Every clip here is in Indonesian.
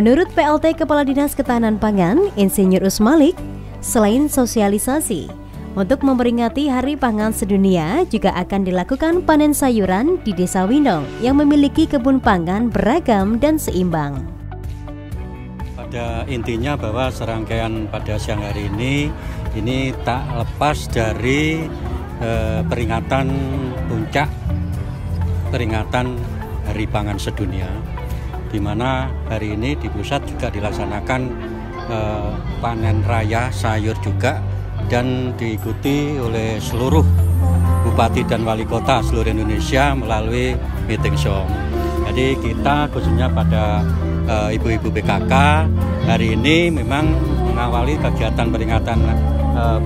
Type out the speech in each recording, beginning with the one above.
Menurut PLT Kepala Dinas Ketahanan Pangan, Insinyur Usmalik, selain sosialisasi, untuk memperingati Hari Pangan Sedunia juga akan dilakukan panen sayuran di Desa Winong yang memiliki kebun pangan beragam dan seimbang. Pada intinya bahwa serangkaian pada siang hari ini tak lepas dari peringatan puncak peringatan Hari Pangan Sedunia, di mana hari ini di pusat juga dilaksanakan panen raya sayur juga dan diikuti oleh seluruh bupati dan wali kota seluruh Indonesia melalui meeting show. Jadi kita khususnya pada ibu-ibu PKK hari ini memang mengawali kegiatan peringatan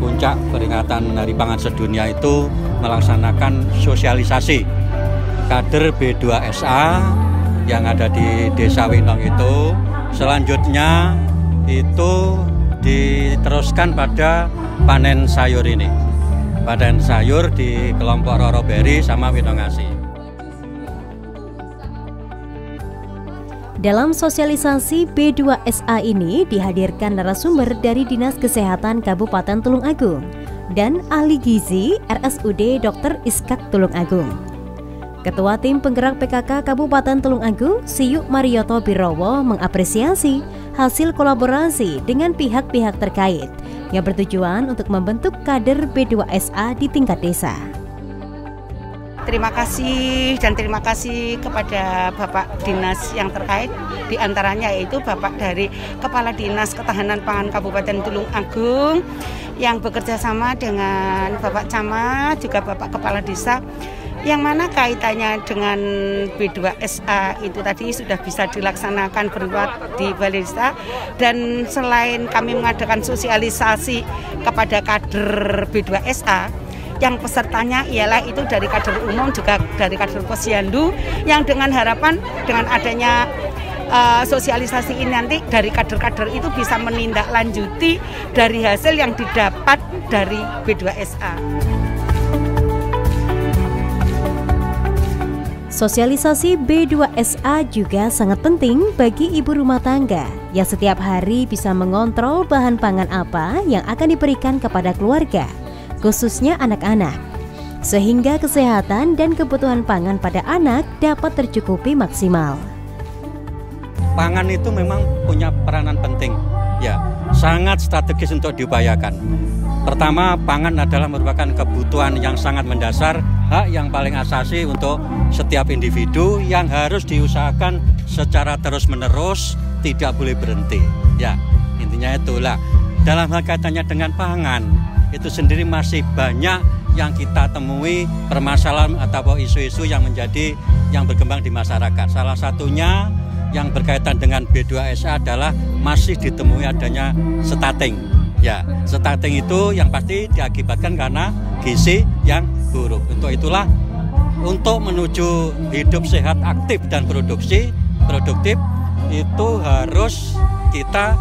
puncak peringatan Hari Pangan Sedunia itu melaksanakan sosialisasi kader B2SA yang ada di Desa Winong itu. Selanjutnya itu diteruskan pada panen sayur ini. Panen sayur di kelompok Roroberi sama Winongasi. Dalam sosialisasi B2SA ini dihadirkan narasumber dari Dinas Kesehatan Kabupaten Tulungagung dan ahli gizi RSUD Dr. Iskak Tulungagung. Ketua Tim Penggerak PKK Kabupaten Tulungagung, Siyuk Marioto Birowo, mengapresiasi hasil kolaborasi dengan pihak-pihak terkait yang bertujuan untuk membentuk kader B2SA di tingkat desa. Terima kasih kepada Bapak Dinas yang terkait, diantaranya yaitu Bapak dari Kepala Dinas Ketahanan Pangan Kabupaten Tulungagung yang bekerja sama dengan Bapak Camat, juga Bapak Kepala Desa, yang mana kaitannya dengan B2SA itu tadi sudah bisa dilaksanakan berbuat di Balai Desa. Dan selain kami mengadakan sosialisasi kepada kader B2SA, yang pesertanya ialah itu dari kader umum juga dari kader posyandu, yang dengan harapan dengan adanya sosialisasi ini nanti dari kader-kader itu bisa menindaklanjuti dari hasil yang didapat dari B2SA. Sosialisasi B2SA juga sangat penting bagi ibu rumah tangga yang setiap hari bisa mengontrol bahan pangan apa yang akan diberikan kepada keluarga, khususnya anak-anak, sehingga kesehatan dan kebutuhan pangan pada anak dapat tercukupi maksimal. Pangan itu memang punya peranan penting, ya, sangat strategis untuk diupayakan. Pertama, pangan adalah merupakan kebutuhan yang sangat mendasar, hak yang paling asasi untuk setiap individu yang harus diusahakan secara terus-menerus, tidak boleh berhenti. Ya, intinya itulah. Dalam hal kaitannya dengan pangan, itu sendiri masih banyak yang kita temui permasalahan atau isu-isu yang berkembang di masyarakat. Salah satunya yang berkaitan dengan B2SA adalah masih ditemui adanya stunting. Ya, stunting itu yang pasti diakibatkan karena gizi yang buruk. Untuk itulah, untuk menuju hidup sehat, aktif dan produktif itu harus kita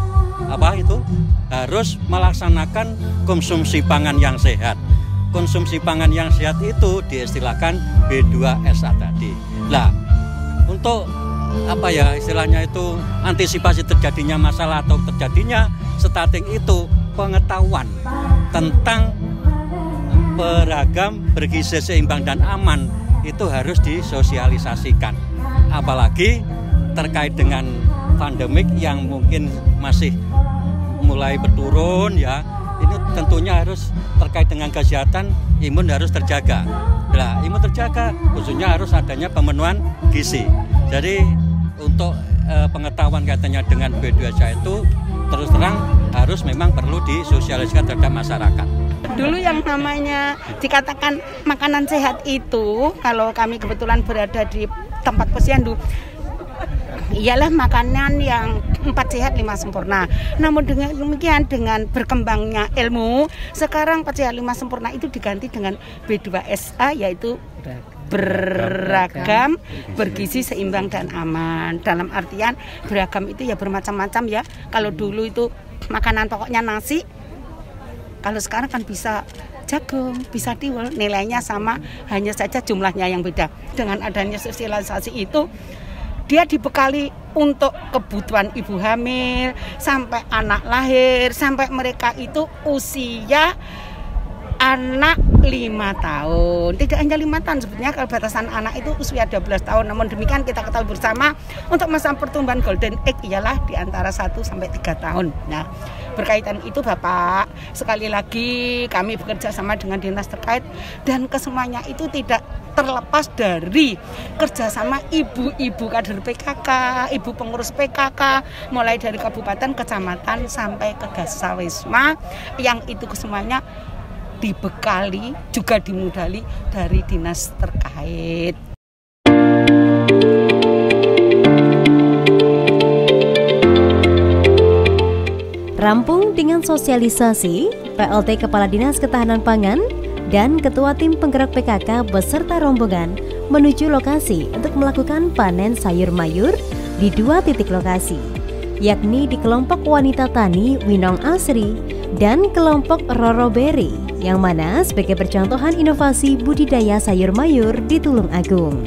harus melaksanakan konsumsi pangan yang sehat. Konsumsi pangan yang sehat itu diistilahkan B2SA tadi. Nah, untuk istilahnya itu antisipasi terjadinya masalah atau terjadinya stunting itu pengetahuan tentang beragam, bergizi seimbang dan aman itu harus disosialisasikan. Apalagi terkait dengan pandemik yang mungkin masih mulai berturun, ya, ini tentunya harus terkait dengan kesehatan imun harus terjaga. Nah, imun terjaga khususnya harus adanya pemenuhan gizi. Jadi untuk pengetahuan katanya dengan B2SA itu terus terang harus memang perlu disosialisasikan terhadap masyarakat. Dulu yang namanya dikatakan makanan sehat itu, kalau kami kebetulan berada di tempat posyandu, ialah makanan yang 4 sehat 5 sempurna. Namun dengan demikian, dengan berkembangnya ilmu, sekarang 4 sehat 5 sempurna itu diganti dengan B2SA, yaitu beragam, bergizi, seimbang dan aman. Dalam artian beragam itu ya bermacam-macam ya. Kalau dulu itu makanan pokoknya nasi, kalau sekarang kan bisa jagung, bisa tiwul, nilainya sama, hanya saja jumlahnya yang beda. Dengan adanya sosialisasi itu, dia dibekali untuk kebutuhan ibu hamil, sampai anak lahir, sampai mereka itu usia anak 5 tahun. Tidak hanya 5 tahun, sebetulnya kalau batasan anak itu usia 12 tahun. Namun demikian kita ketahui bersama untuk masa pertumbuhan golden age ialah di antara 1 sampai 3 tahun. Nah, berkaitan itu Bapak, sekali lagi kami bekerja sama dengan dinas terkait dan kesemuanya itu tidak terlepas dari kerjasama ibu-ibu kader PKK, ibu pengurus PKK, mulai dari kabupaten, kecamatan sampai ke Gasawisma, yang itu kesemuanya dibekali juga dimodali dari dinas terkait. Rampung dengan sosialisasi, PLT Kepala Dinas Ketahanan Pangan dan Ketua Tim Penggerak PKK beserta rombongan menuju lokasi untuk melakukan panen sayur mayur di 2 titik lokasi, yakni di kelompok wanita tani Winong Asri dan kelompok Roro Berry, yang mana sebagai percontohan inovasi budidaya sayur mayur di Tulung Agung.